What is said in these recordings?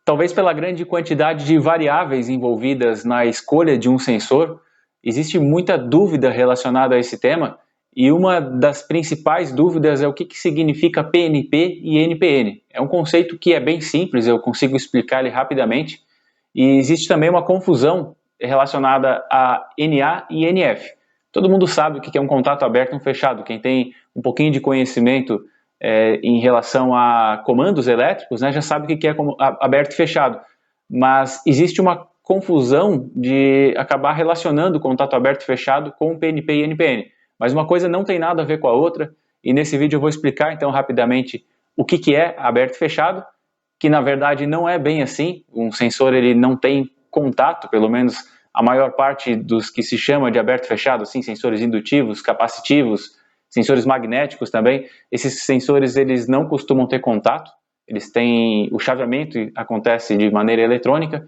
Talvez pela grande quantidade de variáveis envolvidas na escolha de um sensor, existe muita dúvida relacionada a esse tema, e uma das principais dúvidas é o que significa PNP e NPN. É um conceito que é bem simples, eu consigo explicar ele rapidamente, e existe também uma confusão relacionada a NA e NF. Todo mundo sabe o que é um contato aberto e um fechado. Quem tem um pouquinho de conhecimento em relação a comandos elétricos, né, já sabe o que é aberto e fechado. Mas existe uma confusão de acabar relacionando o contato aberto e fechado com PNP e NPN. Mas uma coisa não tem nada a ver com a outra, e nesse vídeo eu vou explicar então rapidamente o que é aberto e fechado, que na verdade não é bem assim. Um sensor ele não tem contato, pelo menos a maior parte dos que se chama de aberto e fechado, assim, sensores indutivos, capacitivos, sensores magnéticos também, esses sensores eles não costumam ter contato, eles têm, o chaveamento acontece de maneira eletrônica,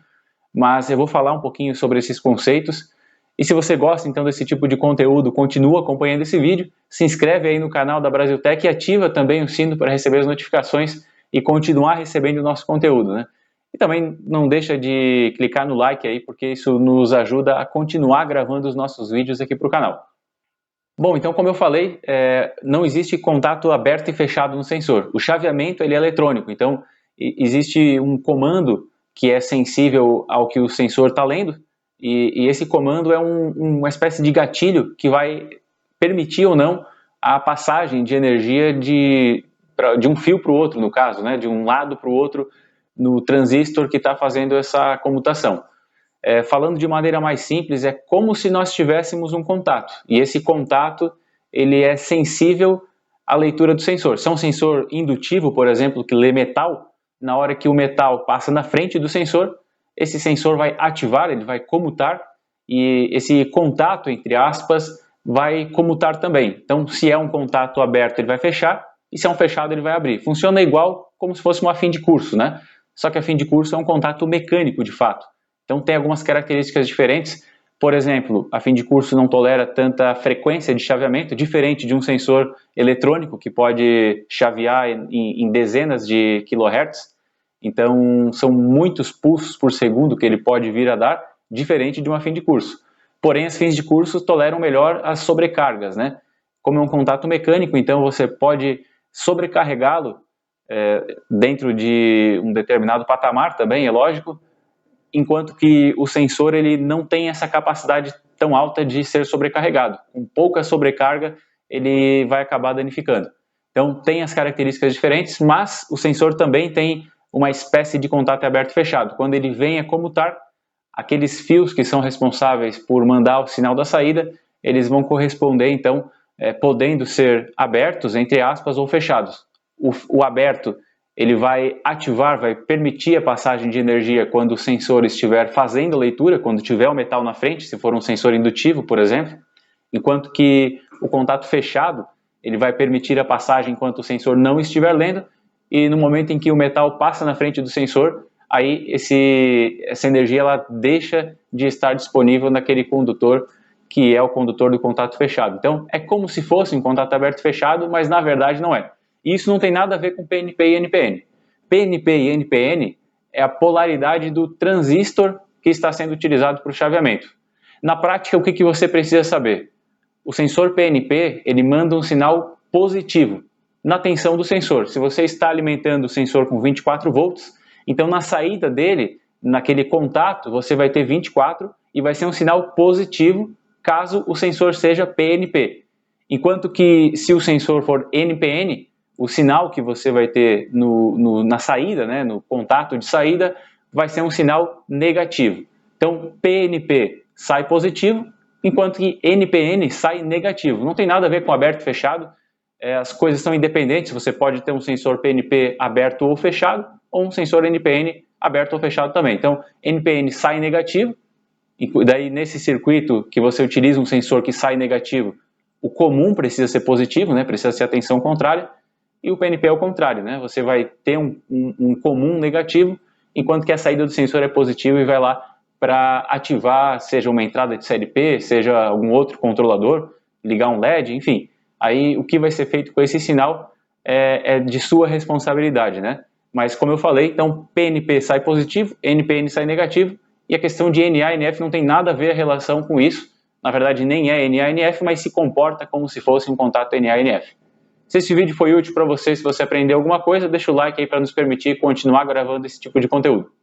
mas eu vou falar um pouquinho sobre esses conceitos. E se você gosta então desse tipo de conteúdo, continua acompanhando esse vídeo, se inscreve aí no canal da Brasiltech e ativa também o sino para receber as notificações e continuar recebendo o nosso conteúdo, né? E também não deixa de clicar no like aí, porque isso nos ajuda a continuar gravando os nossos vídeos aqui para o canal. Bom, então como eu falei, não existe contato aberto e fechado no sensor. O chaveamento ele é eletrônico, então existe um comando que é sensível ao que o sensor está lendo, e esse comando é uma espécie de gatilho que vai permitir ou não a passagem de energia de um fio para o outro, no caso, né, de um lado para o outro no transistor que está fazendo essa comutação. Falando de maneira mais simples, é como se nós tivéssemos um contato, e esse contato ele é sensível à leitura do sensor. Se é um sensor indutivo, por exemplo, que lê metal, na hora que o metal passa na frente do sensor, esse sensor vai ativar, ele vai comutar, e esse contato, entre aspas, vai comutar também. Então, se é um contato aberto, ele vai fechar, e se é um fechado, ele vai abrir. Funciona igual como se fosse uma fim de curso, né? Só que a fim de curso é um contato mecânico, de fato. Então tem algumas características diferentes. Por exemplo, a fim de curso não tolera tanta frequência de chaveamento, diferente de um sensor eletrônico que pode chavear em dezenas de kHz. Então são muitos pulsos por segundo que ele pode vir a dar, diferente de uma fim de curso. Porém, as fins de curso toleram melhor as sobrecargas, né? Como é um contato mecânico, então você pode sobrecarregá-lo dentro de um determinado patamar também, é lógico, enquanto que o sensor ele não tem essa capacidade tão alta de ser sobrecarregado. Com pouca sobrecarga, ele vai acabar danificando. Então, tem as características diferentes, mas o sensor também tem uma espécie de contato aberto e fechado. Quando ele vem a comutar, aqueles fios que são responsáveis por mandar o sinal da saída, eles vão corresponder, então, podendo ser abertos, entre aspas, ou fechados. O aberto ele vai ativar, vai permitir a passagem de energia quando o sensor estiver fazendo a leitura, quando tiver o metal na frente, se for um sensor indutivo, por exemplo, enquanto que o contato fechado, ele vai permitir a passagem enquanto o sensor não estiver lendo, e no momento em que o metal passa na frente do sensor, aí essa energia ela deixa de estar disponível naquele condutor, que é o condutor do contato fechado. Então, é como se fosse um contato aberto e fechado, mas na verdade não é. Isso não tem nada a ver com PNP e NPN. PNP e NPN é a polaridade do transistor que está sendo utilizado para o chaveamento. Na prática, o que você precisa saber? O sensor PNP ele manda um sinal positivo na tensão do sensor. Se você está alimentando o sensor com 24 volts, então na saída dele, naquele contato, você vai ter 24 e vai ser um sinal positivo caso o sensor seja PNP. Enquanto que se o sensor for NPN, o sinal que você vai ter na saída, né, no contato de saída, vai ser um sinal negativo. Então, PNP sai positivo, enquanto que NPN sai negativo. Não tem nada a ver com aberto e fechado, as coisas são independentes, você pode ter um sensor PNP aberto ou fechado, ou um sensor NPN aberto ou fechado também. Então, NPN sai negativo, e daí nesse circuito que você utiliza um sensor que sai negativo, o comum precisa ser positivo, né, precisa ser a tensão contrária, e o PNP é o contrário, né? Você vai ter um comum negativo, enquanto que a saída do sensor é positiva e vai lá para ativar, seja uma entrada de CLP, seja algum outro controlador, ligar um LED, enfim. Aí o que vai ser feito com esse sinal é de sua responsabilidade, né? Mas como eu falei, então PNP sai positivo, NPN sai negativo, e a questão de NA-NF não tem nada a ver a relação com isso. Na verdade, nem é NA-NF, mas se comporta como se fosse um contato NA-NF. Se esse vídeo foi útil para você, se você aprendeu alguma coisa, deixa o like aí para nos permitir continuar gravando esse tipo de conteúdo.